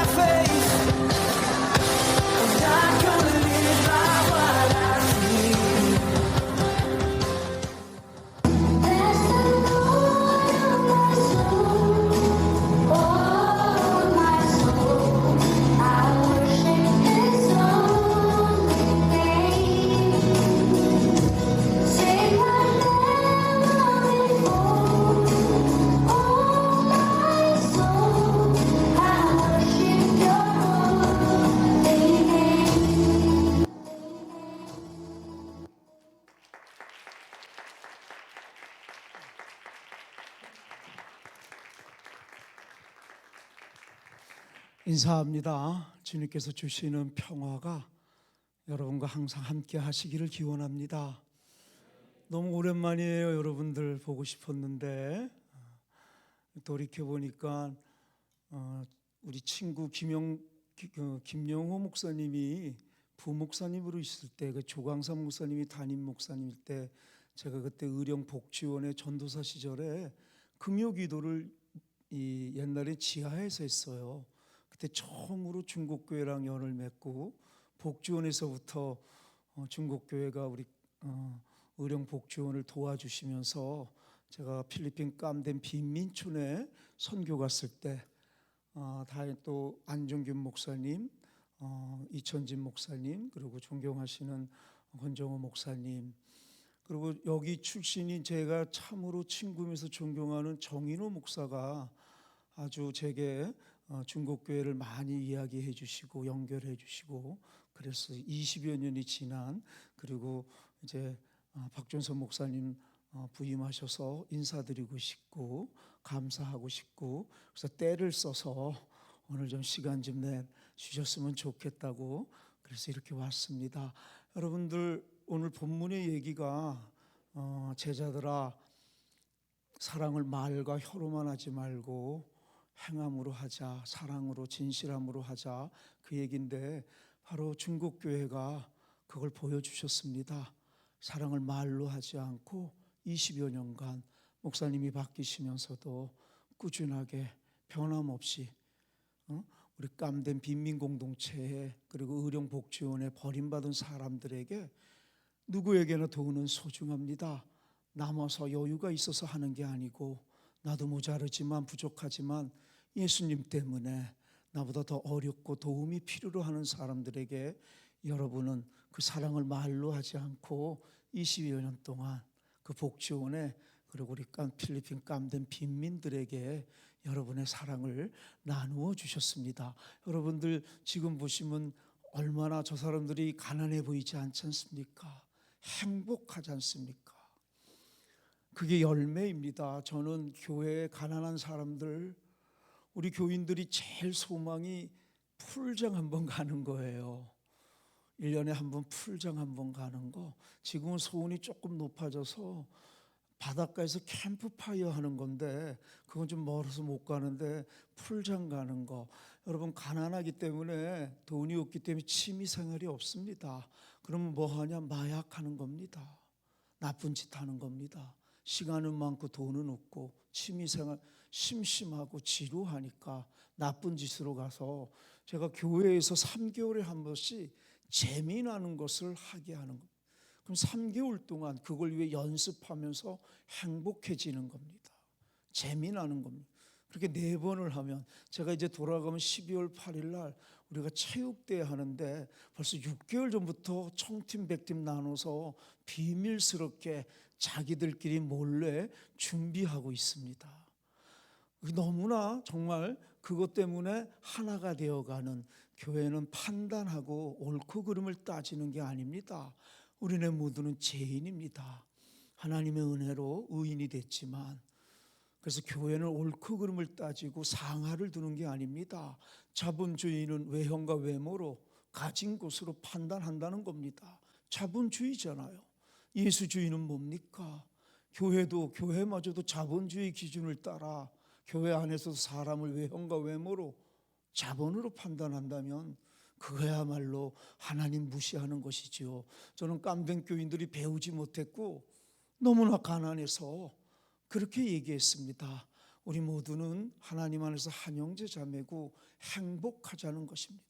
by faith. I'm not gonna live by what I see. Bless the Lord, oh my soul, oh my soul. I worship His holy name. Sing my melody for, oh my soul. I worship Your holy name. 인사합니다. 주님께서 주시는 평화가 여러분과 항상 함께 하시기를 기원합니다. 너무 오랜만이에요. 여러분들 보고 싶었는데 돌이켜보니까 우리 친구 김영호 목사님이 부목사님으로 있을 때, 그 조광삼 목사님이 담임 목사님일 때, 제가 그때 의령 복지원의 전도사 시절에 금요기도를 옛날에 지하에서 했어요. 그때 처음으로 중국교회랑 연을 맺고 복지원에서부터 중국교회가 우리 의령 복지원을 도와주시면서 제가 필리핀 깜덴 빈민촌에 선교 갔을 때 다행히 또 안종균 목사님, 이천진 목사님, 그리고 존경하시는 권정호 목사님, 그리고 여기 출신인 제가 참으로 친구면서 존경하는 정인호 목사가 아주 제게 중국교회를 많이 이야기해 주시고 연결해 주시고, 그래서 20여 년이 지난, 그리고 이제 박준선 목사님 부임하셔서 인사드리고 싶고 감사하고 싶고, 그래서 때를 써서 오늘 좀 시간 좀 내 주셨으면 좋겠다고 그래서 이렇게 왔습니다. 여러분들, 오늘 본문의 얘기가 제자들아, 사랑을 말과 혀로만 하지 말고 행함으로 하자, 사랑으로 진실함으로 하자, 그 얘기인데 바로 중국교회가 그걸 보여주셨습니다. 사랑을 말로 하지 않고 20여 년간 목사님이 바뀌시면서도 꾸준하게 변함없이 우리 깜된 빈민공동체에, 그리고 의령복지원에 버림받은 사람들에게 누구에게나 도우는 소중합니다. 남아서 여유가 있어서 하는 게 아니고, 나도 모자르지만 부족하지만 예수님 때문에 나보다 더 어렵고 도움이 필요로 하는 사람들에게 여러분은 그 사랑을 말로 하지 않고 20여 년 동안 그 복지원에, 그리고 우리 필리핀 깜된 빈민들에게 여러분의 사랑을 나누어 주셨습니다. 여러분들 지금 보시면 얼마나 저 사람들이 가난해 보이지 않지 않습니까? 행복하지 않습니까? 그게 열매입니다. 저는 교회에 가난한 사람들, 우리 교인들이 제일 소망이 풀장 한번 가는 거예요. 1년에 한 번 풀장 한번 가는 거. 지금은 소원이 조금 높아져서 바닷가에서 캠프파이어 하는 건데 그건 좀 멀어서 못 가는데, 풀장 가는 거. 여러분, 가난하기 때문에, 돈이 없기 때문에 취미생활이 없습니다. 그러면 뭐 하냐? 마약하는 겁니다. 나쁜 짓 하는 겁니다. 시간은 많고 돈은 없고 취미생활 심심하고 지루하니까 나쁜 짓으로 가서, 제가 교회에서 3개월에 한 번씩 재미나는 것을 하게 하는 겁니다. 그럼 3개월 동안 그걸 위해 연습하면서 행복해지는 겁니다. 재미나는 겁니다. 그렇게 4번을 하면, 제가 이제 돌아가면 12월 8일 날 우리가 체육대회 하는데 벌써 6개월 전부터 청팀 100팀 나눠서 비밀스럽게 자기들끼리 몰래 준비하고 있습니다. 너무나 정말 그것 때문에 하나가 되어가는, 교회는 판단하고 옳고 그름을 따지는 게 아닙니다. 우리네 모두는 죄인입니다. 하나님의 은혜로 의인이 됐지만, 그래서 교회는 옳고 그름을 따지고 상하를 두는 게 아닙니다. 자본주의는 외형과 외모로, 가진 것으로 판단한다는 겁니다. 자본주의잖아요. 예수주의는 뭡니까? 교회도, 교회마저도 자본주의 기준을 따라 교회 안에서 사람을 외형과 외모로, 자본으로 판단한다면 그거야말로 하나님 무시하는 것이지요. 저는 깜된 교인들이 배우지 못했고 너무나 가난해서 그렇게 얘기했습니다. 우리 모두는 하나님 안에서 한 형제 자매고 행복하자는 것입니다.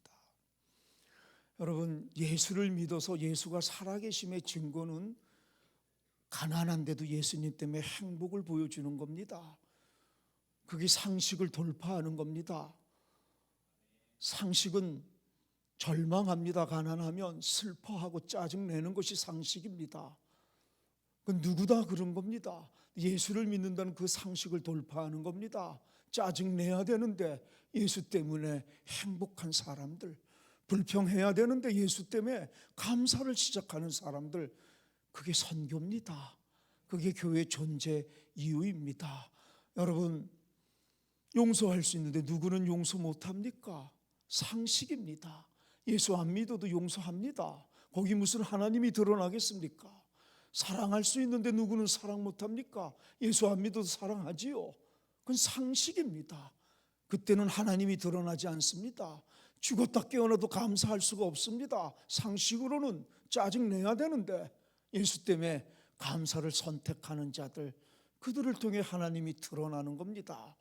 여러분, 예수를 믿어서 예수가 살아계심의 증거는 가난한데도 예수님 때문에 행복을 보여주는 겁니다. 그게 상식을 돌파하는 겁니다. 상식은 절망합니다. 가난하면 슬퍼하고 짜증내는 것이 상식입니다. 그 누구다 그런 겁니다. 예수를 믿는다는 그 상식을 돌파하는 겁니다. 짜증내야 되는데 예수 때문에 행복한 사람들, 불평해야 되는데 예수 때문에 감사를 시작하는 사람들, 그게 선교입니다. 그게 교회 존재 이유입니다. 여러분, 용서할 수 있는데 누구는 용서 못합니까? 상식입니다. 예수 안 믿어도 용서합니다. 거기 무슨 하나님이 드러나겠습니까? 사랑할 수 있는데 누구는 사랑 못합니까? 예수 안 믿어도 사랑하지요. 그건 상식입니다. 그때는 하나님이 드러나지 않습니다. 죽었다 깨어나도 감사할 수가 없습니다. 상식으로는 짜증내야 되는데 예수 때문에 감사를 선택하는 자들, 그들을 통해 하나님이 드러나는 겁니다.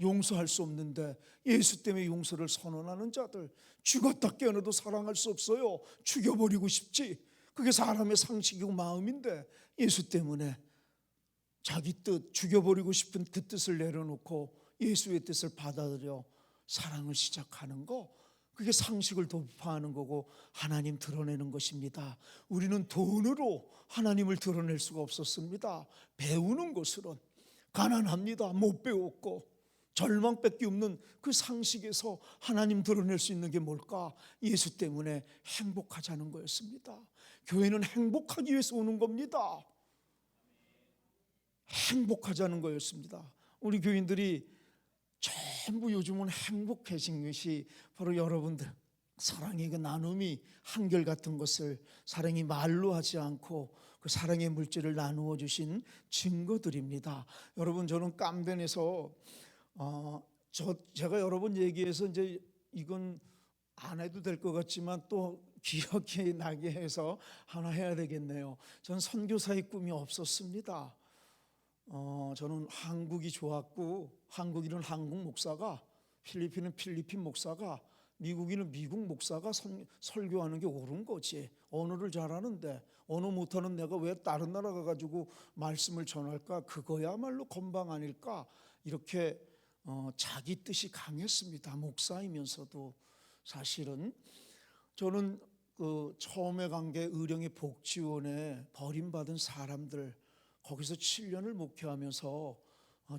용서할 수 없는데 예수 때문에 용서를 선언하는 자들, 죽었다 깨어나도 사랑할 수 없어요. 죽여버리고 싶지. 그게 사람의 상식이고 마음인데 예수 때문에 자기 뜻, 죽여버리고 싶은 그 뜻을 내려놓고 예수의 뜻을 받아들여 사랑을 시작하는 거, 그게 상식을 돌파하는 거고 하나님 드러내는 것입니다. 우리는 돈으로 하나님을 드러낼 수가 없었습니다. 배우는 것으론 가난합니다. 못 배웠고 절망밖에 없는 그 상식에서 하나님 드러낼 수 있는 게 뭘까? 예수 때문에 행복하자는 거였습니다. 교회는 행복하기 위해서 오는 겁니다. 행복하자는 거였습니다. 우리 교인들이 전부 요즘은 행복해진 것이 바로 여러분들 사랑의 그 나눔이 한결같은 것을 사랑이 말로 하지 않고 그 사랑의 물질을 나누어 주신 증거들입니다. 여러분, 저는 깜변에서 제가 여러 번 얘기해서 이제 이건 안 해도 될 것 같지만 또 기억이 나게 해서 하나 해야 되겠네요. 저는 선교사의 꿈이 없었습니다. 저는 한국이 좋았고, 한국인은 한국 목사가, 필리핀은 필리핀 목사가, 미국인은 미국 목사가 설교하는 게 옳은 거지. 언어를 잘하는데 언어 못하는 내가 왜 다른 나라 가가지고 말씀을 전할까? 그거야말로 건방 아닐까? 이렇게 자기 뜻이 강했습니다. 목사이면서도. 사실은 저는 그 처음에 간 게 의령의 복지원에 버림받은 사람들, 거기서 7년을 목회하면서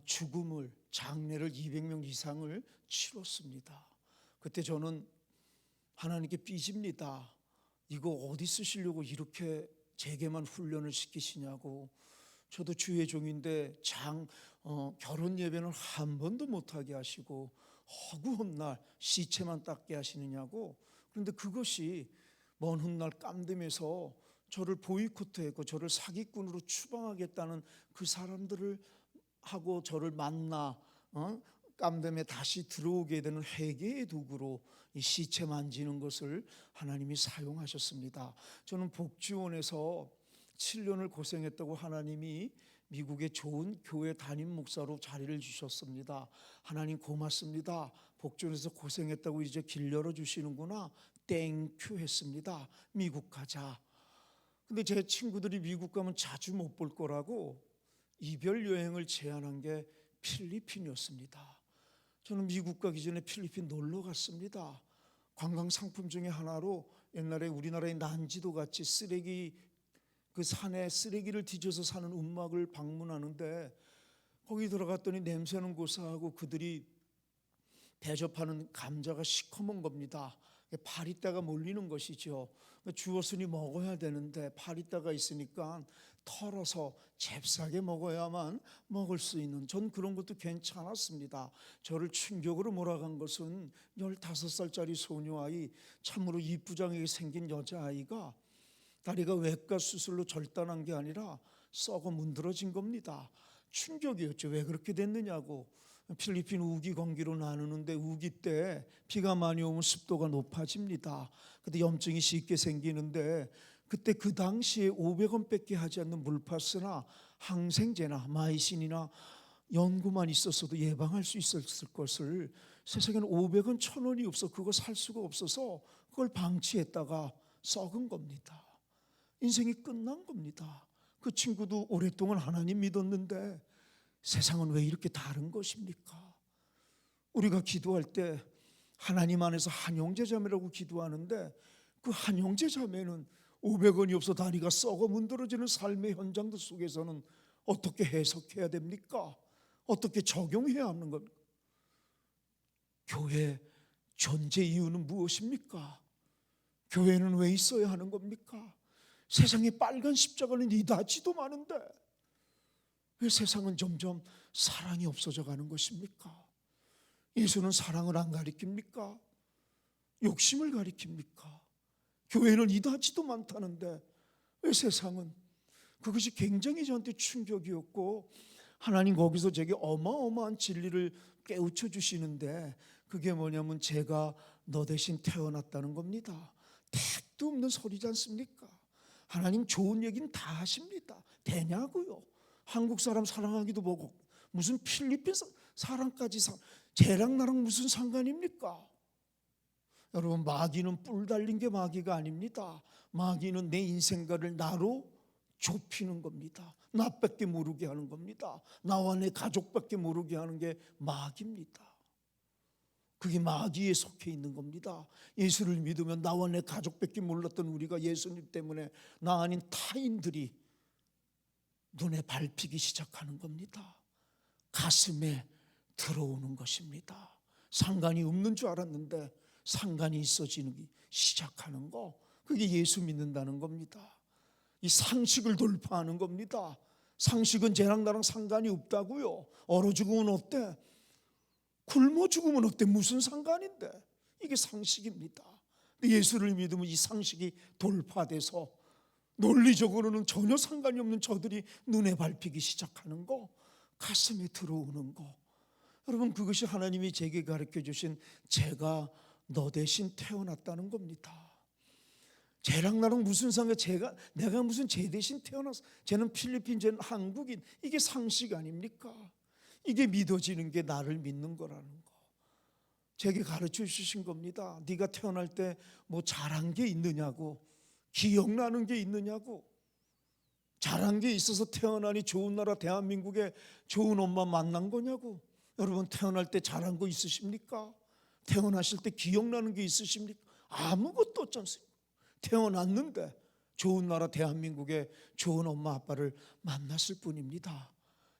죽음을, 장례를 200명 이상을 치렀습니다. 그때 저는 하나님께 삐집니다. 이거 어디 쓰시려고 이렇게 제게만 훈련을 시키시냐고. 저도 주의 종인데 결혼 예배는 한 번도 못하게 하시고 허구한 날 시체만 닦게 하시느냐고. 그런데 그것이 먼 훗날 깜댐에서 저를 보이콧했고 저를 사기꾼으로 추방하겠다는 그 사람들을 하고 저를 만나 깜댐에 다시 들어오게 되는 회개의 도구로 이 시체 만지는 것을 하나님이 사용하셨습니다. 저는 복지원에서 7년을 고생했다고 하나님이 미국의 좋은 교회 담임 목사로 자리를 주셨습니다. 하나님 고맙습니다. 복지원에서 고생했다고 이제 길 열어주시는구나. 땡큐 했습니다. 미국 가자. 근데 제 친구들이 미국 가면 자주 못 볼 거라고 이별 여행을 제안한 게 필리핀이었습니다. 저는 미국 가기 전에 필리핀 놀러 갔습니다. 관광 상품 중에 하나로 옛날에 우리나라의 난지도 같이 쓰레기, 그 산에 쓰레기를 뒤져서 사는 움막을 방문하는데 거기 들어갔더니 냄새는 고소하고 그들이 대접하는 감자가 시커먼 겁니다. 파리떼가 몰리는 것이죠. 주었으니 먹어야 되는데 파리떼가 있으니까 털어서 잽싸게 먹어야만 먹을 수 있는, 전 그런 것도 괜찮았습니다. 저를 충격으로 몰아간 것은 15살짜리 소녀아이, 참으로 이쁘장하게 생긴 여자아이가 다리가 외과 수술로 절단한 게 아니라 썩어 문드러진 겁니다. 충격이었죠. 왜 그렇게 됐느냐고. 필리핀 우기 건기로 나누는데 우기 때 비가 많이 오면 습도가 높아집니다. 근데 염증이 쉽게 생기는데 그때 그 당시에 500원밖에 하지 않는 물파스나 항생제나 마이신이나 연고만 있었어도 예방할 수 있었을 것을 세상에는 500원, 1000원이 없어 그거 살 수가 없어서 그걸 방치했다가 썩은 겁니다. 인생이 끝난 겁니다. 그 친구도 오랫동안 하나님 믿었는데 세상은 왜 이렇게 다른 것입니까? 우리가 기도할 때 하나님 안에서 한영제자매라고 기도하는데 그 한영제자매는 500원이 없어 다리가 썩어 문드러지는 삶의 현장들 속에서는 어떻게 해석해야 됩니까? 어떻게 적용해야 하는 겁니까? 교회 존재 이유는 무엇입니까? 교회는 왜 있어야 하는 겁니까? 세상에 빨간 십자가는 이다지도 많은데 왜 세상은 점점 사랑이 없어져 가는 것입니까? 예수는 사랑을 안 가리킵니까? 욕심을 가리킵니까? 교회는 이다지도 많다는데 왜 세상은? 그것이 굉장히 저한테 충격이었고 하나님 거기서 제게 어마어마한 진리를 깨우쳐 주시는데 그게 뭐냐면 제가 너 대신 태어났다는 겁니다. 택도 없는 소리지 않습니까? 하나님 좋은 얘기는 다 하십니다. 되냐고요? 한국 사람 사랑하기도 뭐고 무슨 필리핀 사람까지 쟤랑 나랑 무슨 상관입니까? 여러분 마귀는 뿔 달린 게 마귀가 아닙니다. 마귀는 내 인생과를 나로 좁히는 겁니다. 나밖에 모르게 하는 겁니다. 나와 내 가족밖에 모르게 하는 게 마귀입니다. 그게 마귀에 속해 있는 겁니다. 예수를 믿으면 나와 내 가족밖에 몰랐던 우리가 예수님 때문에 나 아닌 타인들이 눈에 밟히기 시작하는 겁니다. 가슴에 들어오는 것입니다. 상관이 없는 줄 알았는데 상관이 있어지기 시작하는 거, 그게 예수 믿는다는 겁니다. 이 상식을 돌파하는 겁니다. 상식은 쟤랑 나랑 상관이 없다고요. 얼어 죽으면 어때? 굶어 죽으면 어때? 무슨 상관인데? 이게 상식입니다. 예수를 믿으면 이 상식이 돌파돼서 논리적으로는 전혀 상관이 없는 저들이 눈에 밟히기 시작하는 거, 가슴에 들어오는 거. 여러분 그것이 하나님이 제게 가르쳐 주신 제가 너 대신 태어났다는 겁니다. 쟤랑 나랑 무슨 상관? 내가 무슨 쟤 대신 태어났어? 쟤는 필리핀, 쟤는 한국인. 이게 상식 아닙니까? 이게 믿어지는 게 나를 믿는 거라는 거. 제게 가르쳐 주신 겁니다. 네가 태어날 때 뭐 잘한 게 있느냐고, 기억나는 게 있느냐고. 잘한 게 있어서 태어나니 좋은 나라 대한민국에 좋은 엄마 만난 거냐고. 여러분 태어날 때 잘한 거 있으십니까? 태어나실 때 기억나는 게 있으십니까? 아무것도 없지 않습니까? 태어났는데 좋은 나라 대한민국에 좋은 엄마 아빠를 만났을 뿐입니다.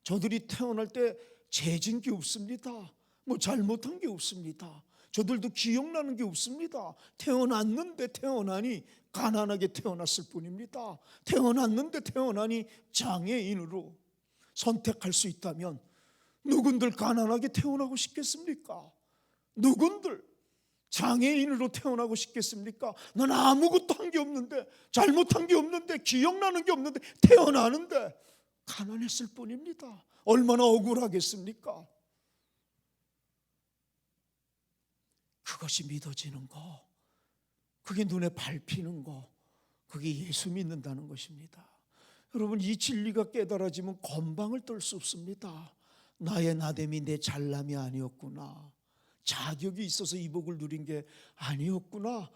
저들이 태어날 때 죄진 게 없습니다. 뭐 잘못한 게 없습니다. 저들도 기억나는 게 없습니다. 태어났는데 태어나니 가난하게 태어났을 뿐입니다. 태어났는데 태어나니 장애인으로 선택할 수 있다면 누군들 가난하게 태어나고 싶겠습니까? 누군들 장애인으로 태어나고 싶겠습니까? 난 아무것도 한 게 없는데, 잘못한 게 없는데, 기억나는 게 없는데 태어나는데 가난했을 뿐입니다. 얼마나 억울하겠습니까? 그것이 믿어지는 거, 그게 눈에 밟히는 거, 그게 예수 믿는다는 것입니다. 여러분 이 진리가 깨달아지면 건방을 떨 수 없습니다. 나의 나됨이 내 잘남이 아니었구나, 자격이 있어서 이 복을 누린 게 아니었구나.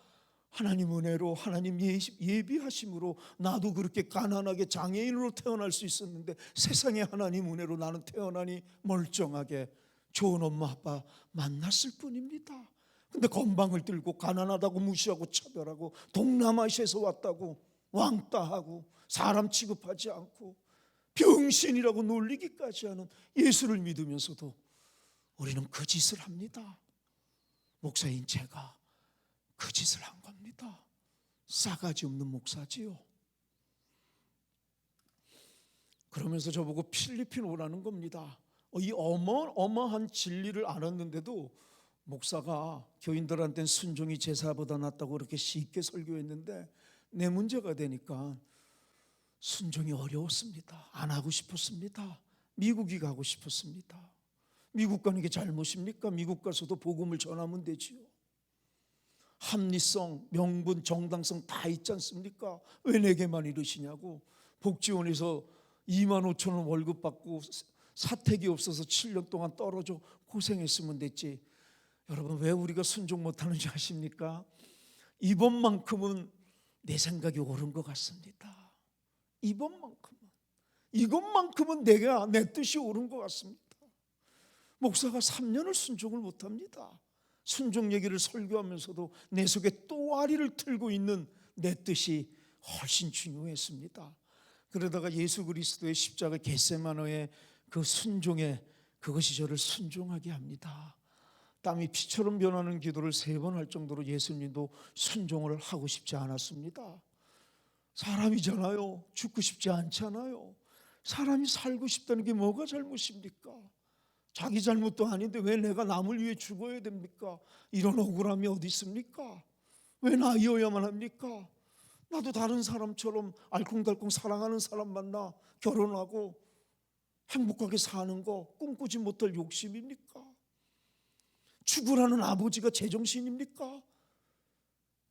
하나님 은혜로, 하나님 예비하심으로 나도 그렇게 가난하게 장애인으로 태어날 수 있었는데 세상에 하나님 은혜로 나는 태어나니 멀쩡하게 좋은 엄마 아빠 만났을 뿐입니다. 근데 건방을 들고 가난하다고 무시하고 차별하고 동남아시아에서 왔다고 왕따하고 사람 취급하지 않고 병신이라고 놀리기까지 하는 예수를 믿으면서도 우리는 그 짓을 합니다. 목사인 제가 그 짓을 한 겁니다. 싸가지 없는 목사지요. 그러면서 저보고 필리핀 오라는 겁니다. 이 어마어마한 진리를 알았는데도 목사가 교인들한테는 순종이 제사보다 낫다고 그렇게 쉽게 설교했는데 내 문제가 되니까 순종이 어려웠습니다. 안 하고 싶었습니다. 미국이 가고 싶었습니다. 미국 가는 게 잘못입니까? 미국 가서도 복음을 전하면 되지요. 합리성, 명분, 정당성 다 있지 않습니까? 왜 내게만 이러시냐고. 복지원에서 25,000원 월급 받고 사택이 없어서 7년 동안 떨어져 고생했으면 됐지. 여러분, 왜 우리가 순종 못하는지 아십니까? 이번만큼은 내 생각이 옳은 것 같습니다. 이것만큼은 내 뜻이 옳은 것 같습니다. 목사가 3년을 순종을 못합니다. 순종 얘기를 설교하면서도 내 속에 또아리를 틀고 있는 내 뜻이 훨씬 중요했습니다. 그러다가 예수 그리스도의 십자가 겟세마네의 그 순종에, 그것이 저를 순종하게 합니다. 땀이 피처럼 변하는 기도를 3번 할 정도로 예수님도 순종을 하고 싶지 않았습니다. 사람이잖아요. 죽고 싶지 않잖아요. 사람이 살고 싶다는 게 뭐가 잘못입니까? 자기 잘못도 아닌데 왜 내가 남을 위해 죽어야 됩니까? 이런 억울함이 어디 있습니까? 왜 나이어야만 합니까? 나도 다른 사람처럼 알콩달콩 사랑하는 사람 만나 결혼하고 행복하게 사는 거 꿈꾸지 못할 욕심입니까? 죽으라는 아버지가 제정신입니까?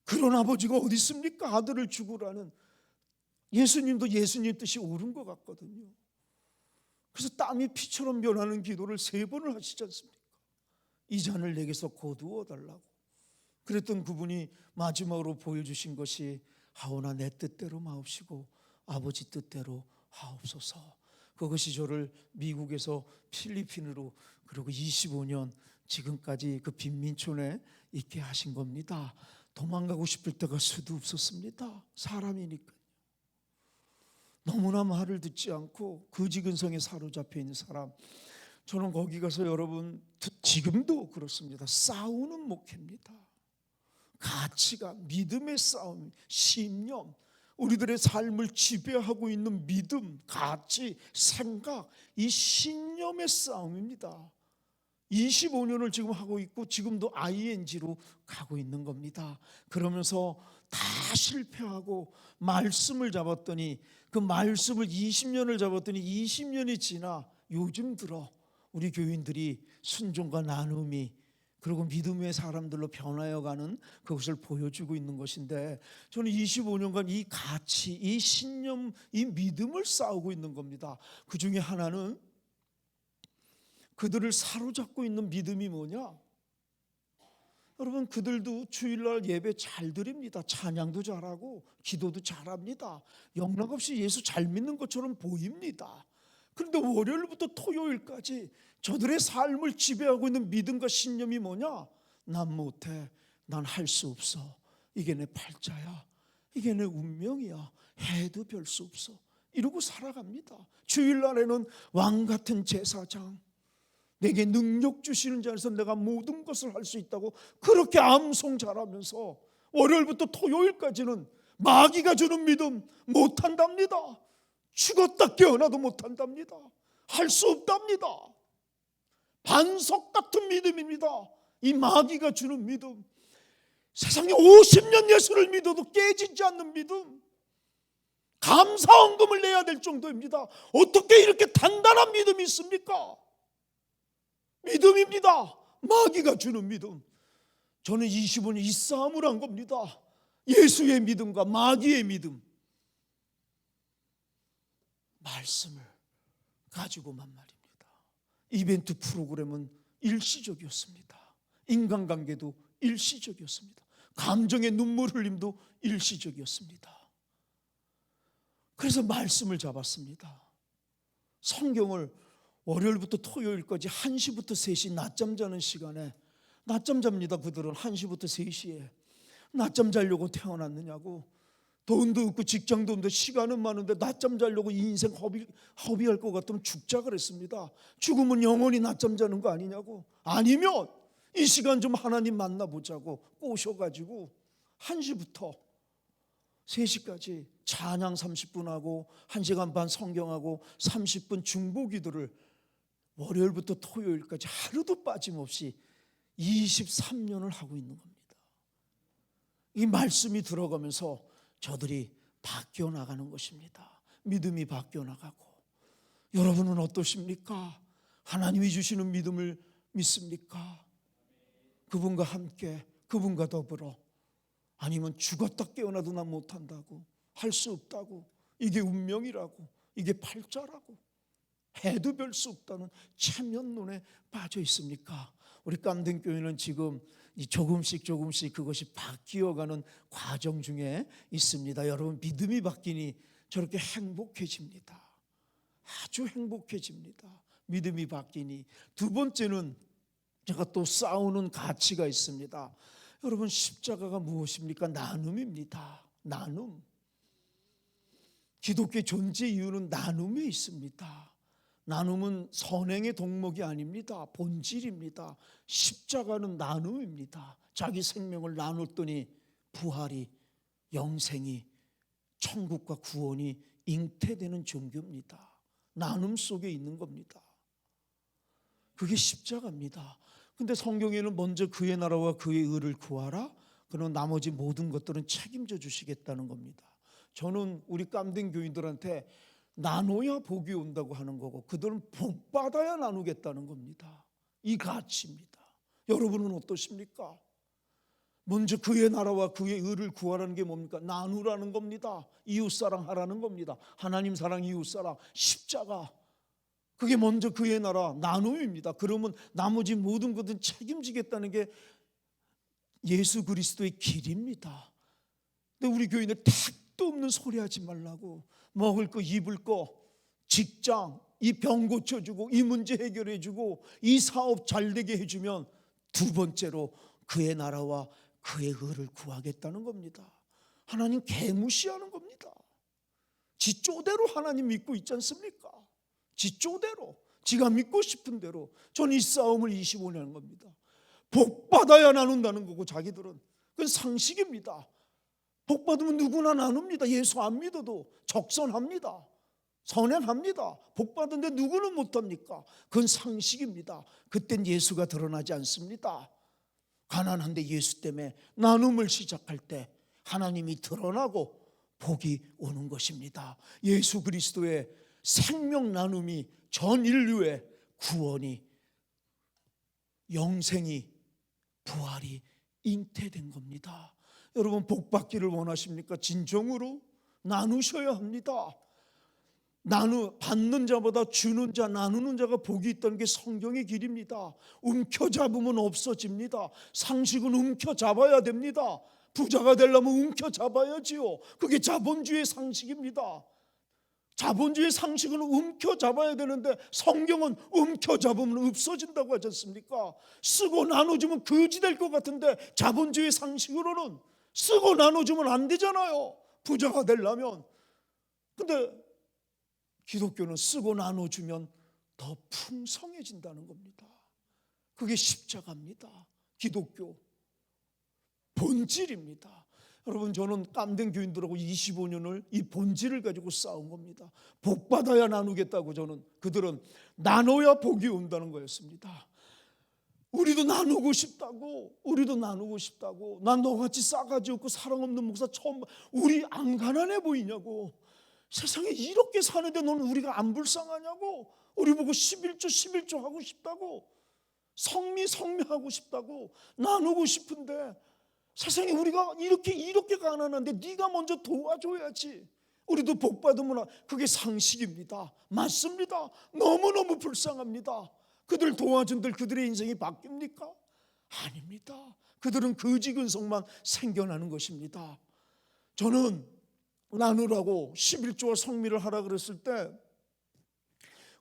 그런 아버지가 어디 있습니까? 아들을 죽으라는. 예수님도 예수님 뜻이 옳은 것 같거든요. 그래서 땀이 피처럼 변하는 기도를 3번을 하시지 않습니까? 이 잔을 내게서 거두어 달라고. 그랬던 그분이 마지막으로 보여주신 것이 하오나 내 뜻대로 마옵시고 아버지 뜻대로 하옵소서. 그것이 저를 미국에서 필리핀으로 그리고 25년 지금까지 그 빈민촌에 있게 하신 겁니다. 도망가고 싶을 때가 수도 없었습니다. 사람이니까요. 너무나 말을 듣지 않고 거지근성에 사로잡혀 있는 사람. 저는 거기 가서 여러분 지금도 그렇습니다. 싸우는 목회입니다. 가치가 믿음의 싸움, 신념, 우리들의 삶을 지배하고 있는 믿음, 가치, 생각, 이 신념의 싸움입니다. 25년을 지금 하고 있고 지금도 ING로 가고 있는 겁니다. 그러면서 다 실패하고 말씀을 잡았더니 그 말씀을 20년을 잡았더니 20년이 지나 요즘 들어 우리 교인들이 순종과 나눔이 그리고 믿음의 사람들로 변하여가는 그것을 보여주고 있는 것인데, 저는 25년간 이 가치, 이 신념, 이 믿음을 싸우고 있는 겁니다. 그 중에 하나는 그들을 사로잡고 있는 믿음이 뭐냐? 여러분, 그들도 주일날 예배 잘 드립니다. 찬양도 잘하고 기도도 잘합니다. 영락없이 예수 잘 믿는 것처럼 보입니다. 그런데 월요일부터 토요일까지 저들의 삶을 지배하고 있는 믿음과 신념이 뭐냐? 난 못해, 난 할 수 없어, 이게 내 팔자야, 이게 내 운명이야, 해도 별 수 없어, 이러고 살아갑니다. 주일날에는 왕같은 제사장, 내게 능력 주시는 자에서 내가 모든 것을 할 수 있다고 그렇게 암송 잘하면서 월요일부터 토요일까지는 마귀가 주는 믿음 못한답니다. 죽었다 깨어나도 못한답니다. 할 수 없답니다. 반석 같은 믿음입니다. 이 마귀가 주는 믿음, 세상에 50년 예수를 믿어도 깨지지 않는 믿음, 감사헌금을 내야 될 정도입니다. 어떻게 이렇게 단단한 믿음이 있습니까? 믿음입니다. 마귀가 주는 믿음. 저는 25년 이 싸움을 한 겁니다. 예수의 믿음과 마귀의 믿음. 말씀을 가지고만 말입니다. 이벤트 프로그램은 일시적이었습니다. 인간관계도 일시적이었습니다. 감정의 눈물 흘림도 일시적이었습니다. 그래서 말씀을 잡았습니다. 성경을 월요일부터 토요일까지 1시부터 3시 낮잠 자는 시간에, 낮잠 잡니다. 그들은 1시부터 3시에 낮잠 자려고 태어났느냐고. 돈도 없고 직장도 없는데 시간은 많은데 낮잠 자려고 인생 허비할 것 같으면 죽자 그랬습니다. 죽으면 영원히 낮잠 자는 거 아니냐고. 아니면 이 시간 좀 하나님 만나보자고 꼬셔가지고 1시부터 3시까지 찬양 30분 하고 1시간 반 성경하고 30분 중보기도를 월요일부터 토요일까지 하루도 빠짐없이 23년을 하고 있는 겁니다. 이 말씀이 들어가면서 저들이 바뀌어 나가는 것입니다. 믿음이 바뀌어 나가고. 여러분은 어떠십니까? 하나님이 주시는 믿음을 믿습니까? 그분과 함께, 그분과 더불어. 아니면 죽었다 깨어나도 난 못한다고, 할 수 없다고, 이게 운명이라고, 이게 팔자라고. 해도 별 수 없다는 체면론에 빠져 있습니까? 우리 깜댕교회는 지금 조금씩 그것이 바뀌어가는 과정 중에 있습니다. 여러분, 믿음이 바뀌니 저렇게 행복해집니다. 아주 행복해집니다. 믿음이 바뀌니. 두 번째는 제가 또 싸우는 가치가 있습니다. 여러분, 십자가가 무엇입니까? 나눔입니다. 나눔. 기독교의 존재 이유는 나눔에 있습니다. 나눔은 선행의 덕목이 아닙니다. 본질입니다. 십자가는 나눔입니다. 자기 생명을 나눴더니 부활이, 영생이, 천국과 구원이 잉태되는 종교입니다. 나눔 속에 있는 겁니다. 그게 십자가입니다. 근데 성경에는 먼저 그의 나라와 그의 의를 구하라, 그러면 나머지 모든 것들은 책임져 주시겠다는 겁니다. 저는 우리 깜댕 교인들한테 나눠야 복이 온다고 하는 거고, 그들은 복 받아야 나누겠다는 겁니다. 이 가치입니다. 여러분은 어떠십니까? 먼저 그의 나라와 그의 의를 구하라는 게 뭡니까? 나누라는 겁니다. 이웃사랑하라는 겁니다. 하나님 사랑, 이웃사랑, 십자가, 그게 먼저 그의 나라, 나눔입니다. 그러면 나머지 모든 것은 책임지겠다는 게 예수 그리스도의 길입니다. 근데 우리 교인들 택도 없는 소리 하지 말라고, 먹을 거, 입을 거, 직장, 이 병 고쳐주고, 이 문제 해결해주고, 이 사업 잘되게 해주면 두 번째로 그의 나라와 그의 의를 구하겠다는 겁니다. 하나님 개무시하는 겁니다. 지 쪼대로 하나님 믿고 있지 않습니까? 지 쪼대로, 지가 믿고 싶은 대로. 전 이 싸움을 25년 한 겁니다. 복 받아야 나눈다는 거고, 자기들은 그건 상식입니다. 복 받으면 누구나 나눕니다. 예수 안 믿어도 적선합니다. 선행합니다. 복 받은데 누구는 못합니까? 그건 상식입니다. 그땐 예수가 드러나지 않습니다. 가난한데 예수 때문에 나눔을 시작할 때 하나님이 드러나고 복이 오는 것입니다. 예수 그리스도의 생명 나눔이 전 인류의 구원이, 영생이, 부활이 잉태된 겁니다. 여러분, 복 받기를 원하십니까? 진정으로 나누셔야 합니다. 받는 자보다 주는 자, 나누는 자가 복이 있다는 게 성경의 길입니다. 움켜잡으면 없어집니다. 상식은 움켜잡아야 됩니다. 부자가 되려면 움켜잡아야지요. 그게 자본주의 상식입니다. 자본주의 상식은 움켜잡아야 되는데 성경은 움켜잡으면 없어진다고 하지 않습니까? 쓰고 나눠주면 거지 될 것 같은데 자본주의 상식으로는 쓰고 나눠주면 안 되잖아요. 부자가 되려면. 근데 기독교는 쓰고 나눠주면 더 풍성해진다는 겁니다. 그게 십자가입니다. 기독교 본질입니다. 여러분, 저는 깜댕 교인들하고 25년을 이 본질을 가지고 싸운 겁니다. 복 받아야 나누겠다고. 그들은 나눠야 복이 온다는 거였습니다. 우리도 나누고 싶다고, 난 너같이 싸가지 없고 사랑 없는 목사 처음 봐. 우리 안 가난해 보이냐고. 세상에 이렇게 사는데 너는 우리가 안 불쌍하냐고. 우리 보고 11조 하고 싶다고, 성미하고 싶다고, 나누고 싶은데 세상에 우리가 이렇게 가난한데 네가 먼저 도와줘야지. 우리도 복 받으면, 그게 상식입니다. 맞습니다. 너무너무 불쌍합니다. 그들 도와준들 그들의 인생이 바뀝니까? 아닙니다. 그들은 거지근성만 생겨나는 것입니다. 저는 나누라고 11조와 성미를 하라 그랬을 때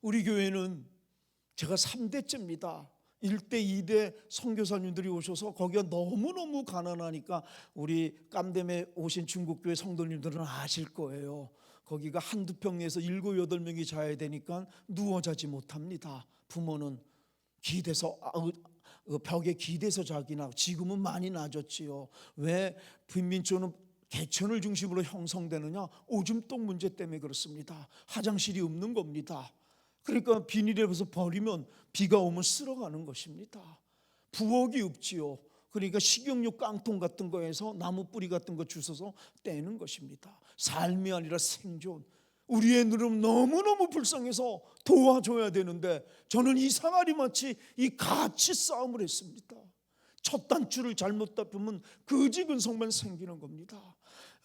우리 교회는 제가 3대째입니다. 1대, 2대 선교사님들이 오셔서 거기가 너무너무 가난하니까 우리 깜댐에 오신 중국교회 성도님들은 아실 거예요. 거기가 한두 평 내에서 7, 8명이 자야 되니까 누워 자지 못합니다. 부모는 기대서 벽에 기대서 자기나. 지금은 많이 나아졌지요. 왜 빈민촌은 개천을 중심으로 형성되느냐? 오줌똥 문제 때문에 그렇습니다. 화장실이 없는 겁니다. 그러니까 비닐에 벗어 버리면 비가 오면 쓸어가는 것입니다. 부엌이 없지요. 그러니까 식용유 깡통 같은 거에서 나무 뿌리 같은 거 주워서 떼는 것입니다. 삶이 아니라 생존. 우리의 눈은 너무너무 불쌍해서 도와줘야 되는데 저는 이상하리 마치 이 가치 싸움을 했습니다. 첫 단추를 잘못 잡으면 거지근성만 생기는 겁니다.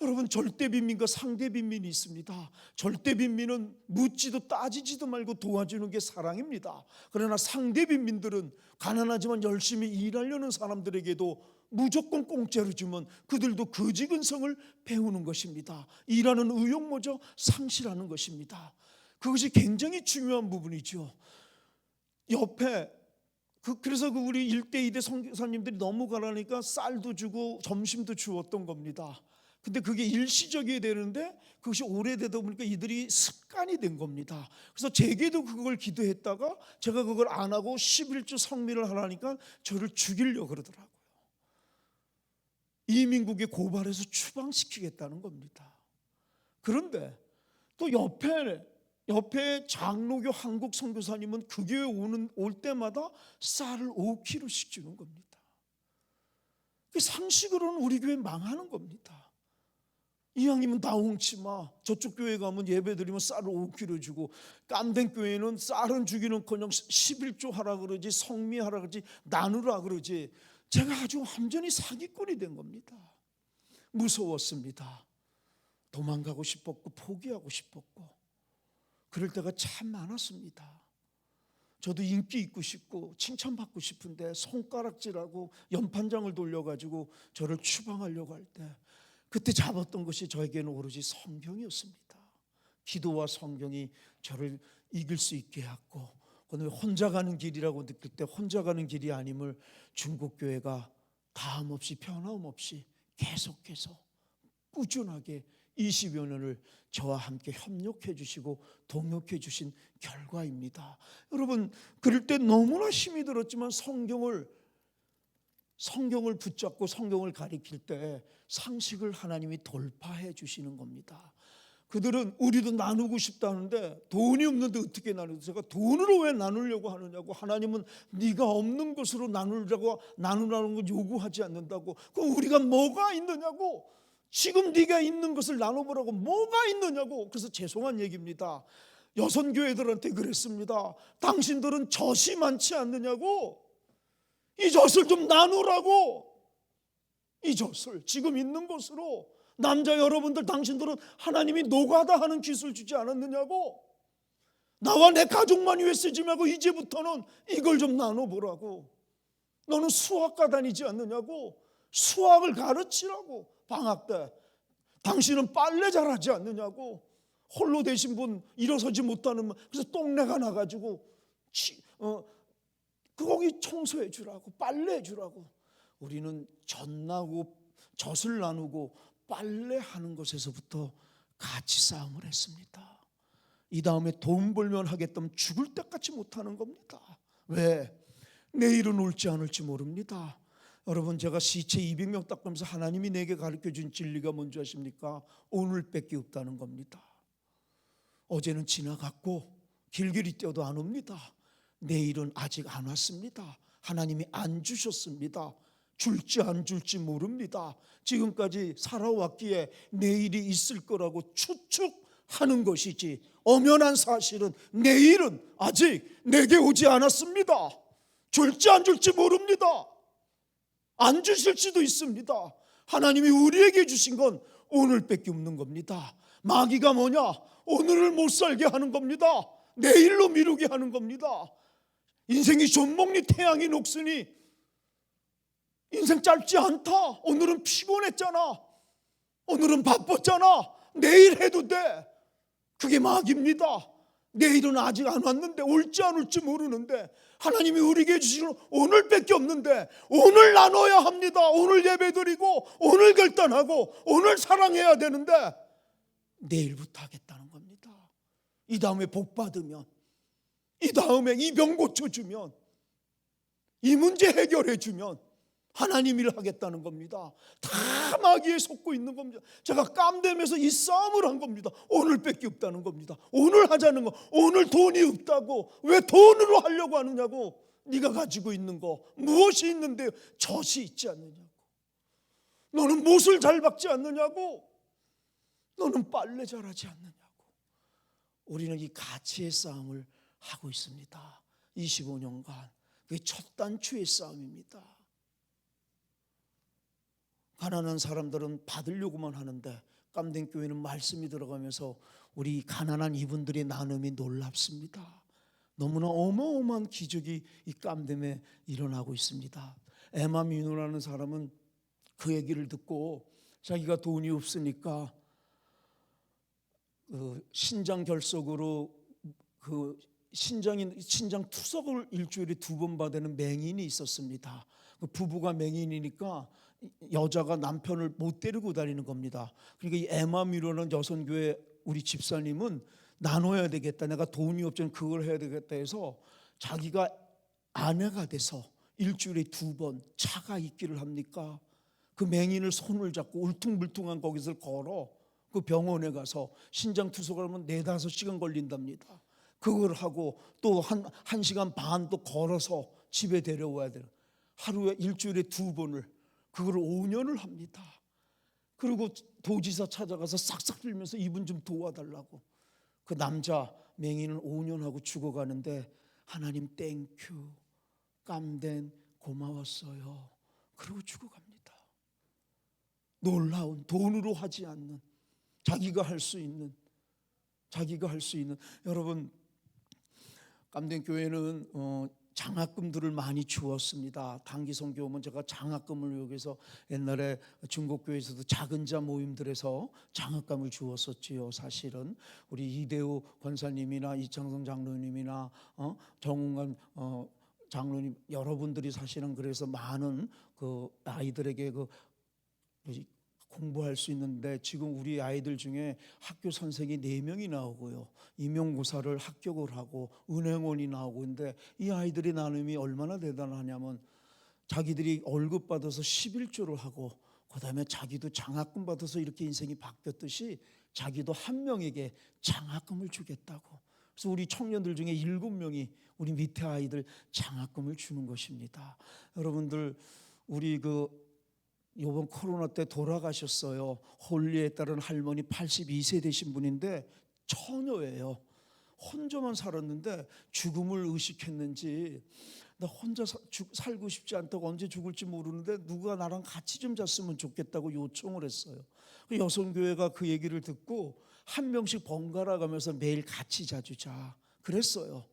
여러분, 절대 빈민과 상대 빈민이 있습니다. 절대 빈민은 묻지도 따지지도 말고 도와주는 게 사랑입니다. 그러나 상대 빈민들은 가난하지만 열심히 일하려는 사람들에게도 무조건 공짜로 주면 그들도 거지근성을 배우는 것입니다. 일하는 의욕마저 상실하는 것입니다. 그것이 굉장히 중요한 부분이죠. 옆에 그래서 우리 1대 2대 선교사님들이 너무 가라니까 쌀도 주고 점심도 주었던 겁니다. 근데 그게 일시적이어야 되는데 그것이 오래되다 보니까 이들이 습관이 된 겁니다. 그래서 제게도 그걸 기도했다가 제가 그걸 안 하고 11주 성밀을 하라니까 저를 죽이려고 그러더라고요. 이민국에 고발해서 추방시키겠다는 겁니다. 그런데 또 옆에 장로교 한국 선교사님은 그 교회 올 때마다 쌀을 5kg씩 주는 겁니다. 상식으로는 우리 교회 망하는 겁니다. 이왕이면 나홍치 마. 저쪽 교회 가면 예배 드리면 쌀을 5kg 주고, 깜댕 교회는 쌀은 주기는커녕 11조 하라 그러지, 성미하라 그러지, 나누라 그러지. 제가 아주 완전히 사기꾼이 된 겁니다. 무서웠습니다. 도망가고 싶었고 포기하고 싶었고 그럴 때가 참 많았습니다. 저도 인기 있고 싶고 칭찬받고 싶은데 손가락질하고 연판장을 돌려가지고 저를 추방하려고 할 때 그때 잡았던 것이 저에게는 오로지 성경이었습니다. 기도와 성경이 저를 이길 수 있게 했고, 그다음에 혼자 가는 길이라고 느낄 때 혼자 가는 길이 아님을 중국교회가 다음 없이 변함없이 계속해서 꾸준하게 20여 년을 저와 함께 협력해 주시고 동역해 주신 결과입니다. 여러분, 그럴 때 너무나 힘이 들었지만 성경을 붙잡고 성경을 가리킬 때 상식을 하나님이 돌파해 주시는 겁니다. 그들은 우리도 나누고 싶다는데 돈이 없는데 어떻게 나누고, 제가 돈으로 왜 나누려고 하느냐고, 하나님은 네가 없는 것으로 나누라는 걸 요구하지 않는다고. 그럼 우리가 뭐가 있느냐고, 지금 네가 있는 것을 나눠보라고, 뭐가 있느냐고. 그래서 죄송한 얘기입니다. 여선교회들한테 그랬습니다. 당신들은 젖이 많지 않느냐고, 이 젖을 좀 나누라고. 이 젖을 지금 있는 것으로, 남자 여러분들 당신들은 하나님이 노가다 하는 기술 주지 않았느냐고, 나와 내 가족만 위해 쓰지 말고 이제부터는 이걸 좀 나눠보라고. 너는 수학과 다니지 않느냐고, 수학을 가르치라고. 방학 때 당신은 빨래 잘하지 않느냐고, 홀로 되신 분 일어서지 못하는, 그래서 똥내가 나가지고 거기 청소해 주라고, 빨래해 주라고. 우리는 젖을 나누고 빨래하는 것에서부터 같이 싸움을 했습니다. 이 다음에 돈 벌면 하겠다면 죽을 때까지 못하는 겁니다. 왜? 내일은 올지 안 올지 모릅니다. 여러분, 제가 시체 200명 닦으면서 하나님이 내게 가르쳐준 진리가 뭔지 아십니까? 오늘밖에 없다는 겁니다. 어제는 지나갔고 길길이 뛰어도 안 옵니다. 내일은 아직 안 왔습니다. 하나님이 안 주셨습니다. 줄지 안 줄지 모릅니다. 지금까지 살아왔기에 내일이 있을 거라고 추측하는 것이지, 엄연한 사실은 내일은 아직 내게 오지 않았습니다. 줄지 안 줄지 모릅니다. 안 주실지도 있습니다. 하나님이 우리에게 주신 건 오늘밖에 없는 겁니다. 마귀가 뭐냐? 오늘을 못 살게 하는 겁니다. 내일로 미루게 하는 겁니다. 인생이 존목니 태양이 녹으니 인생 짧지 않다. 오늘은 피곤했잖아. 오늘은 바빴잖아. 내일 해도 돼. 그게 마귀입니다. 내일은 아직 안 왔는데, 올지 안 올지 모르는데, 하나님이 우리에게 주시는 오늘밖에 없는데 오늘 나눠야 합니다. 오늘 예배드리고 오늘 결단하고 오늘 사랑해야 되는데 내일부터 하겠다는 겁니다. 이 다음에 복 받으면, 이 다음에 이 병 고쳐주면, 이 문제 해결해 주면 하나님 일을 하겠다는 겁니다. 다 마귀에 속고 있는 겁니다. 제가 깜대면서 이 싸움을 한 겁니다. 오늘밖에 없다는 겁니다. 오늘 하자는 거. 오늘 돈이 없다고 왜 돈으로 하려고 하느냐고. 네가 가지고 있는 거 무엇이 있는데 젖이 있지 않느냐고. 너는 못을 잘 박지 않느냐고. 너는 빨래 잘하지 않느냐고. 우리는 이 가치의 싸움을 하고 있습니다. 25년간 그게 첫 단추의 싸움입니다. 가난한 사람들은 받으려고만 하는데 깜된 교회는 말씀이 들어가면서 우리 가난한 이분들의 나눔이 놀랍습니다. 너무나 어마어마한 기적이 이 깜됨에 일어나고 있습니다. 에마 민우라는 사람은 그 얘기를 듣고 자기가 돈이 없으니까 신장 결석으로 신장 투석을 일주일에 2번 받는 맹인이 있었습니다. 그 부부가 맹인이니까 여자가 남편을 못 데리고 다니는 겁니다. 그러니까 이 에마 미로는 여선교회 우리 집사님은 나눠야 되겠다. 내가 돈이 없지만 그걸 해야 되겠다 해서 자기가 아내가 돼서 일주일에 2번 차가 있기를 합니까? 그 맹인을 손을 잡고 울퉁불퉁한 거기서 걸어 그 병원에 가서 신장 투석을 하면 4-5시간 걸린답니다. 그걸 하고 또 한 시간 반 또 걸어서 집에 데려와야 돼요. 하루에 일주일에 2번을 그걸 5년을 합니다. 그리고 도지사 찾아가서 싹싹 빌면서 이분 좀 도와달라고. 그 남자 맹인은 5년 하고 죽어가는데 하나님 땡큐 깜된 고마웠어요. 그러고 죽어갑니다. 놀라운 돈으로 하지 않는 자기가 할 수 있는 여러분 깜된 교회는 장학금들을 많이 주었습니다. 단기 선교 오면 제가 장학금을 여기서 옛날에 중국교회에서도 작은 자 모임들에서 장학금을 주었었지요. 사실은 우리 이대호 권사님이나 이창성 장로님이나 정웅관 장로님 여러분들이 사실은 그래서 많은 그 아이들에게 그 공부할 수 있는데 지금 우리 아이들 중에 학교 선생이 4명이 나오고요. 임용고사를 합격을 하고 은행원이 나오고 있는데 이 아이들의 나눔이 얼마나 대단하냐면 자기들이 월급 받아서 11조를 하고 그다음에 자기도 장학금 받아서 이렇게 인생이 바뀌었듯이 자기도 한 명에게 장학금을 주겠다고. 그래서 우리 청년들 중에 7명이 우리 밑에 아이들 장학금을 주는 것입니다. 여러분들 우리 이번 코로나 때 돌아가셨어요. 홀리에 따른 할머니 82세 되신 분인데 처녀예요. 혼자만 살았는데 죽음을 의식했는지 나 혼자 살고 싶지 않다고 언제 죽을지 모르는데 누가 나랑 같이 좀 잤으면 좋겠다고 요청을 했어요. 여성교회가 그 얘기를 듣고 한 명씩 번갈아 가면서 매일 같이 자주자 그랬어요.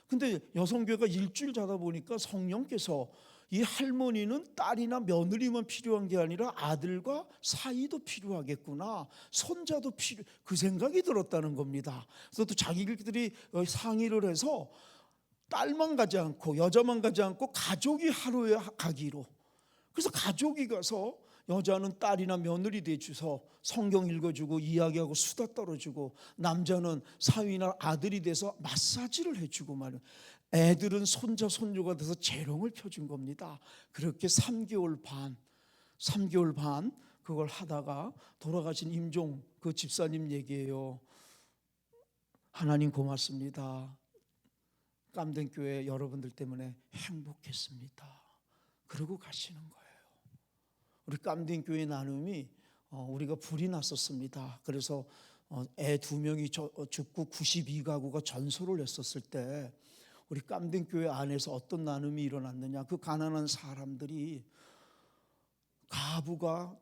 근데 여성교회가 일주일 자다 보니까 성령께서 이 할머니는 딸이나 며느리만 필요한 게 아니라 아들과 사이도 필요하겠구나, 손자도 그 생각이 들었다는 겁니다. 그래서 또 자기들이 상의를 해서 딸만 가지 않고 여자만 가지 않고 가족이 하루에 가기로. 그래서 가족이 가서 여자는 딸이나 며느리 돼주서 성경 읽어주고 이야기하고 수다 떨어주고, 남자는 사위나 아들이 돼서 마사지를 해주고 말이에요. 애들은 손자 손녀가 돼서 재롱을 펴준 겁니다. 그렇게 3개월 반 그걸 하다가 돌아가신 임종 그 집사님 얘기예요. 하나님 고맙습니다. 깜된 교회 여러분들 때문에 행복했습니다. 그러고 가시는 거예요. 우리 깜된 교회 나눔이 우리가 불이 났었습니다. 그래서 애 2명이 죽고 92가구가 전소를 했었을 때 우리 깜된 교회 안에서 어떤 나눔이 일어났느냐. 그 가난한 사람들이 가부가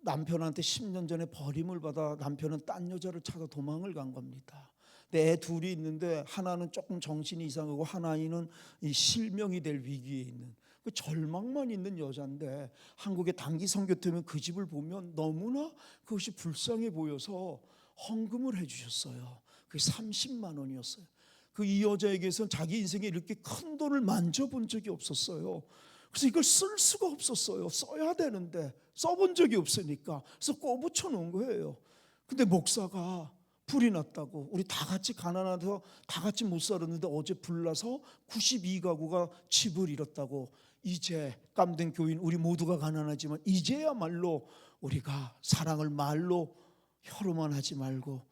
남편한테 10년 전에 버림을 받아 남편은 딴 여자를 찾아 도망을 간 겁니다. 근데 애 2이 있는데 하나는 조금 정신이 이상하고 하나는 이 실명이 될 위기에 있는 그 절망만 있는 여자인데, 한국의 단기 선교팀은 그 집을 보면 너무나 그것이 불쌍해 보여서 헌금을 해주셨어요. 그게 30만 원이었어요. 이 여자에게서는 자기 인생에 이렇게 큰 돈을 만져본 적이 없었어요. 그래서 이걸 쓸 수가 없었어요. 써야 되는데 써본 적이 없으니까. 그래서 꼬부쳐 놓은 거예요. 근데 목사가 불이 났다고, 우리 다 같이 가난해서 다 같이 못 살았는데 어제 불나서 92가구가 집을 잃었다고. 이제 깜된 교인 우리 모두가 가난하지만 이제야말로 우리가 사랑을 말로 혀로만 하지 말고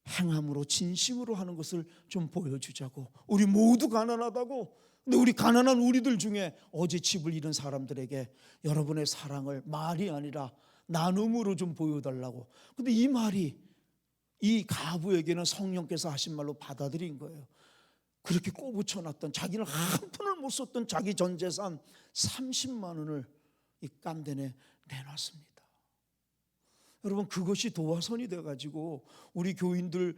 행함으로 진심으로 하는 것을 좀 보여주자고. 우리 모두 가난하다고. 근데 우리 가난한 우리들 중에 어제 집을 잃은 사람들에게 여러분의 사랑을 말이 아니라 나눔으로 좀 보여달라고. 근데 이 말이 이 가부에게는 성령께서 하신 말로 받아들인 거예요. 그렇게 꼬부쳐놨던, 자기는 한 푼을 못 썼던 자기 전 재산 30만 원을 이 깜덴에 내놨습니다. 여러분, 그것이 도화선이 돼가지고 우리 교인들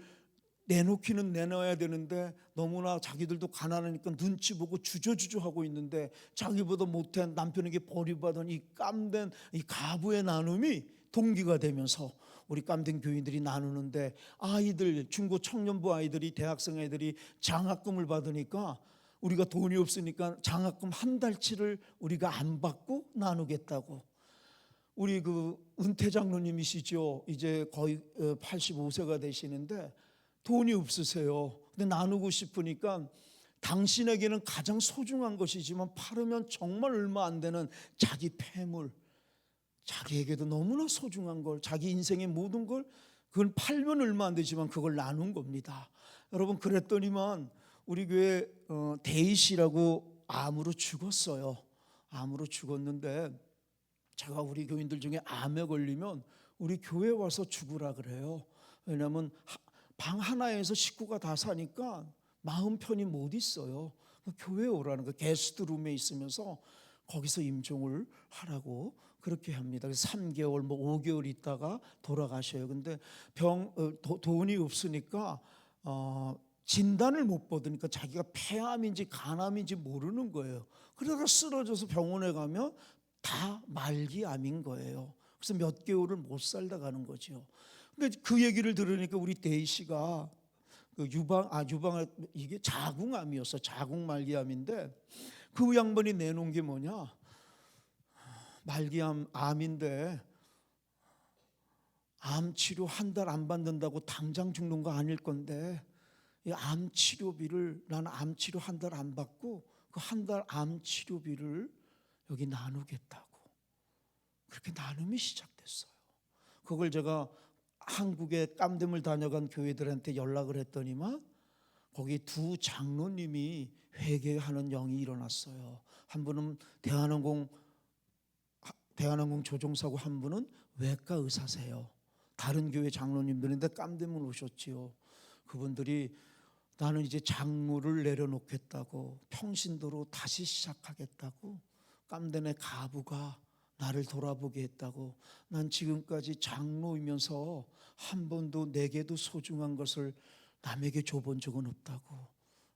내놓기는 내놔야 되는데 너무나 자기들도 가난하니까 눈치 보고 주저주저 하고 있는데 자기보다 못한 남편에게 버림받은 이 깜된 이 가부의 나눔이 동기가 되면서 우리 깜된 교인들이 나누는데, 아이들, 중고 청년부 아이들이, 대학생 아이들이 장학금을 받으니까 우리가 돈이 없으니까 장학금 한 달치를 우리가 안 받고 나누겠다고. 우리 그 은퇴 장로님이시죠. 이제 거의 85세가 되시는데 돈이 없으세요. 근데 나누고 싶으니까 당신에게는 가장 소중한 것이지만 팔으면 정말 얼마 안 되는 자기 폐물, 자기에게도 너무나 소중한 걸, 자기 인생의 모든 걸, 그걸 팔면 얼마 안 되지만 그걸 나눈 겁니다. 여러분, 그랬더니만 우리 교회 데이시라고 암으로 죽었어요. 암으로 죽었는데 제가 우리 교인들 중에 암에 걸리면 우리 교회 와서 죽으라 그래요. 왜냐하면 방 하나에서 식구가 다 사니까 마음 편히 못 있어요. 교회에 오라는 거, 게스트룸에 있으면서 거기서 임종을 하라고 그렇게 합니다. 그래서 3개월 뭐 5개월 있다가 돌아가셔요. 근데 돈이 없으니까 진단을 못 받으니까 자기가 폐암인지 간암인지 모르는 거예요. 그러다가 쓰러져서 병원에 가면 다 말기암인 거예요. 그래서 몇 개월을 못 살다 가는 거죠. 근데 그 얘기를 들으니까 우리 데이 씨가 그 이게 자궁암이었어. 자궁말기암인데 그 양반이 내놓은 게 뭐냐? 암인데 암 치료 한 달 안 받는다고 당장 죽는 거 아닐 건데 이 암 치료비를, 나는 암 치료 한 달 안 받고 그 한 달 암 치료비를 여기 나누겠다고. 그렇게 나눔이 시작됐어요. 그걸 제가 한국에 깜댐을 다녀간 교회들한테 연락을 했더니만 거기 두 장로님이 회개하는 영이 일어났어요. 한 분은 대한항공 조종사고 한 분은 외과 의사세요. 다른 교회 장로님들인데 깜댐을 오셨지요. 그분들이 나는 이제 장로를 내려놓겠다고, 평신도로 다시 시작하겠다고, 깜댐의 가부가 나를 돌아보게 했다고, 난 지금까지 장로이면서 한 번도 내게도 소중한 것을 남에게 줘본 적은 없다고,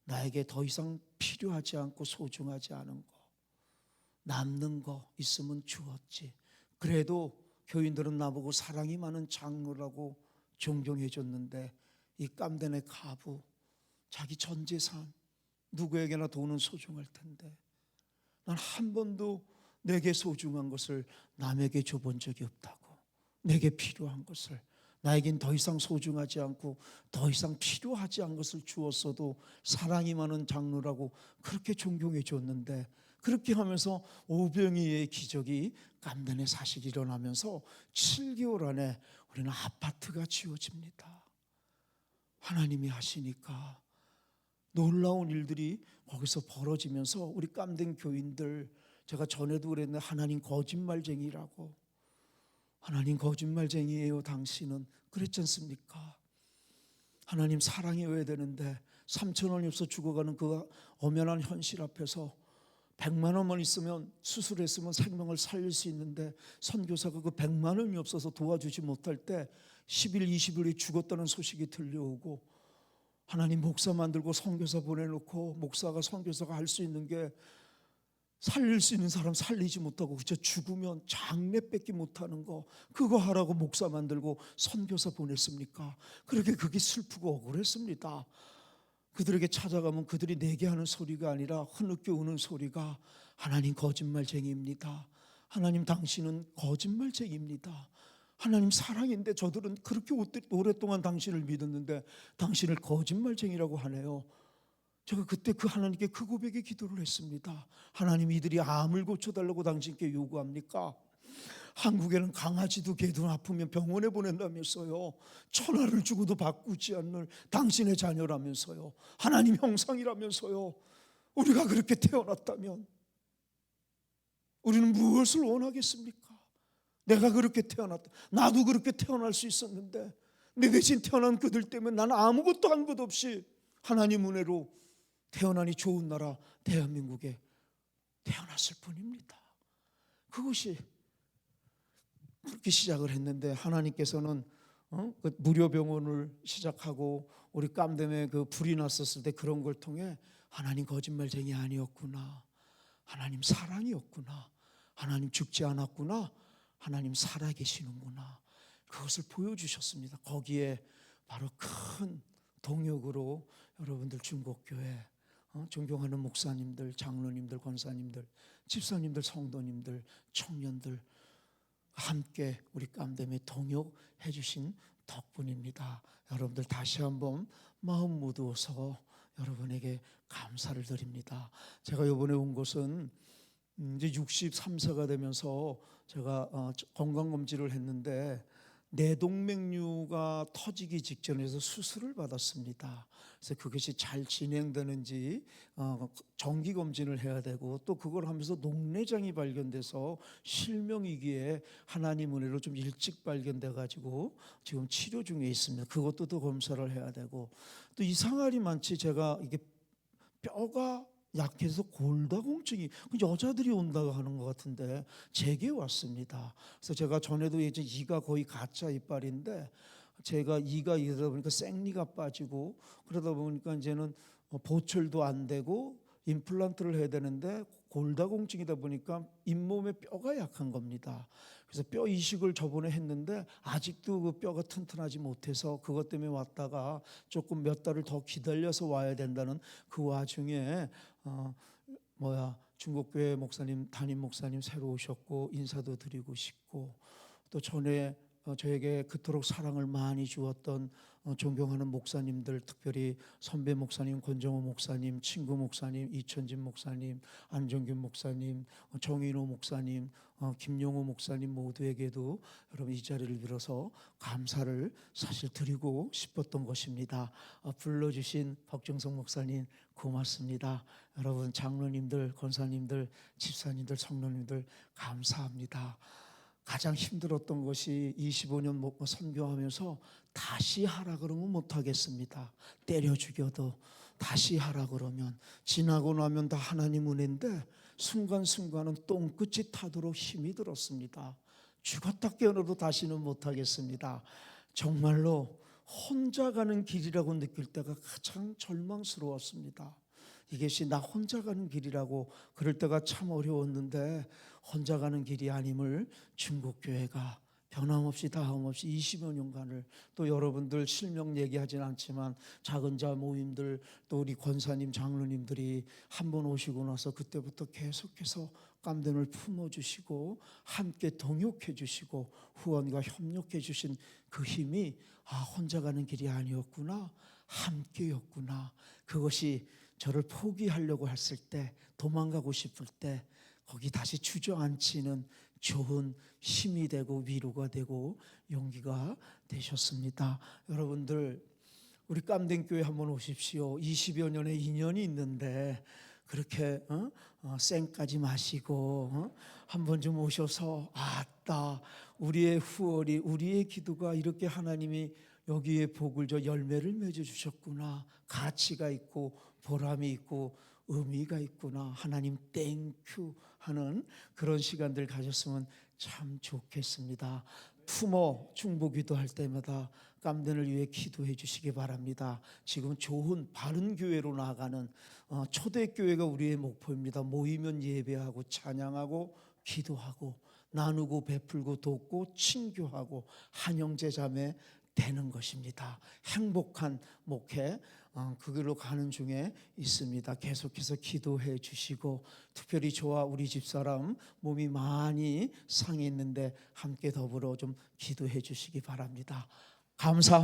나에게 더 이상 필요하지 않고 소중하지 않은 거, 남는 거 있으면 주었지. 그래도 교인들은 나보고 사랑이 많은 장로라고 존경해 줬는데 이 깜덴의 가부, 자기 전 재산, 누구에게나 돈은 소중할 텐데 난 한 번도 내게 소중한 것을 남에게 줘본 적이 없다고. 내게 필요한 것을, 나에겐 더 이상 소중하지 않고 더 이상 필요하지 않은 것을 주었어도 사랑이 많은 장로라고 그렇게 존경해 줬는데, 그렇게 하면서 오병이의 기적이 깜단의 사실이 일어나면서 7개월 안에 우리는 아파트가 지어집니다. 하나님이 하시니까 놀라운 일들이 거기서 벌어지면서 우리 깜된 교인들, 제가 전에도 그랬는데 하나님 거짓말쟁이라고, 하나님 거짓말쟁이에요 당신은, 그랬지 않습니까? 하나님 사랑해야 되는데 3천 원이 없어 죽어가는 그 엄연한 현실 앞에서 100만 원만 있으면, 수술했으면 생명을 살릴 수 있는데 선교사가 그 100만 원이 없어서 도와주지 못할 때 10일 20일이 죽었다는 소식이 들려오고, 하나님 목사 만들고 선교사 보내놓고 목사가 선교사가 할 수 있는 게 살릴 수 있는 사람 살리지 못하고 그저 죽으면 장례 뺏기 못하는 거, 그거 하라고 목사 만들고 선교사 보냈습니까? 그렇게 그게 슬프고 억울했습니다. 그들에게 찾아가면 그들이 내게 하는 소리가 아니라 흐느껴 우는 소리가, 하나님 거짓말쟁이입니다. 하나님 당신은 거짓말쟁이입니다. 하나님 사랑인데 저들은 그렇게 오랫동안 당신을 믿었는데 당신을 거짓말쟁이라고 하네요. 제가 그때 그 하나님께 그 고백의 기도를 했습니다. 하나님, 이들이 암을 고쳐달라고 당신께 요구합니까? 한국에는 강아지도 개도 아프면 병원에 보낸다면서요. 천하를 주고도 바꾸지 않는 당신의 자녀라면서요. 하나님 형상이라면서요. 우리가 그렇게 태어났다면 우리는 무엇을 원하겠습니까? 내가 그렇게 태어났다, 나도 그렇게 태어날 수 있었는데 내 대신 태어난 그들 때문에 나는 아무것도 한 것 없이 하나님 은혜로 태어나니 좋은 나라 대한민국에 태어났을 뿐입니다. 그것이 그렇게 시작을 했는데 하나님께서는 그 무료 병원을 시작하고 우리 깜댐에 그 불이 났었을 때 그런 걸 통해 하나님 거짓말쟁이 아니었구나, 하나님 사랑이었구나, 하나님 죽지 않았구나, 하나님 살아계시는구나, 그것을 보여주셨습니다. 거기에 바로 큰 동역으로 여러분들 중국교회 존경하는 목사님들, 장로님들, 권사님들, 집사님들, 성도님들, 청년들 함께 우리 깜댐에 동역해 주신 덕분입니다. 여러분들 다시 한번 마음 모두어서 여러분에게 감사를 드립니다. 제가 이번에 온 곳은 이제 63세가 되면서 제가 건강검진을 했는데 뇌동맥류가 터지기 직전에서 수술을 받았습니다. 그래서 그것이 잘 진행되는지 정기검진을 해야 되고, 또 그걸 하면서 녹내장이 발견돼서 실명이기에 하나님 은혜로 좀 일찍 발견돼 가지고 지금 치료 중에 있습니다. 그것도 더 검사를 해야 되고, 또 이상할이 많지. 제가 이게 뼈가 약해서 골다공증이 여자들이 온다고 하는 것 같은데 제게 왔습니다. 그래서 제가 전에도 이제 이가 거의 가짜 이빨인데 제가 이가 이러다 보니까 생리가 빠지고 그러다 보니까 이제는 보철도 안 되고 임플란트를 해야 되는데 골다공증이다 보니까 잇몸에 뼈가 약한 겁니다. 그래서 뼈 이식을 저번에 했는데 아직도 그 뼈가 튼튼하지 못해서 그것 때문에 왔다가 조금 몇 달을 더 기다려서 와야 된다는 그 와중에 중국교회 목사님, 담임 목사님 새로 오셨고 인사도 드리고 싶고, 또 전에 저에게 그토록 사랑을 많이 주었던 존경하는 목사님들, 특별히 선배 목사님, 권정호 목사님, 친구 목사님, 이천진 목사님, 안정균 목사님, 정인호 목사님, 김용호 목사님 모두에게도 여러분 이 자리를 빌어서 감사를 사실 드리고 싶었던 것입니다. 불러주신 박정성 목사님 고맙습니다. 여러분 장로님들, 권사님들, 집사님들, 성도님들 감사합니다. 가장 힘들었던 것이 25년 선교하면서 다시 하라 그러면 못하겠습니다. 때려 죽여도 다시 하라 그러면, 지나고 나면 다 하나님 은혜인데 순간순간은 똥끝이 타도록 힘이 들었습니다. 죽었다 깨어나도 다시는 못하겠습니다. 정말로 혼자 가는 길이라고 느낄 때가 가장 절망스러웠습니다. 이것이 나 혼자 가는 길이라고 그럴 때가 참 어려웠는데, 혼자 가는 길이 아님을 중국교회가 변함없이 다함없이 20여 년간을, 또 여러분들 실명 얘기하진 않지만 작은 자 모임들, 또 우리 권사님 장로님들이 한 번 오시고 나서 그때부터 계속해서 깜댐을 품어주시고 함께 동역해 주시고 후원과 협력해 주신 그 힘이 혼자 가는 길이 아니었구나, 함께였구나. 그것이 저를 포기하려고 했을 때, 도망가고 싶을 때 거기 다시 주저앉히는 좋은 힘이 되고 위로가 되고 용기가 되셨습니다. 여러분들 우리 깜댕교회 한번 오십시오. 20여 년의 인연이 있는데 그렇게 쌩까지 마시고 한번 좀 오셔서 아따 우리의 후원이, 우리의 기도가 이렇게 하나님이 여기에 복을 줘 열매를 맺어 주셨구나, 가치가 있고 보람이 있고 의미가 있구나, 하나님 땡큐 하는 그런 시간들 가졌으면 참 좋겠습니다. 품어 중보기도 할 때마다 깜댄을 위해 기도해 주시기 바랍니다. 지금 좋은 바른 교회로 나아가는 초대교회가 우리의 목표입니다. 모이면 예배하고 찬양하고 기도하고 나누고 베풀고 돕고 친교하고 한영제자매 되는 것입니다. 행복한 목회 그 길로 가는 중에 있습니다. 계속해서 기도해 주시고, 특별히 저와 우리 집사람 몸이 많이 상했는데 함께 더불어 좀 기도해 주시기 바랍니다. 감사합니다.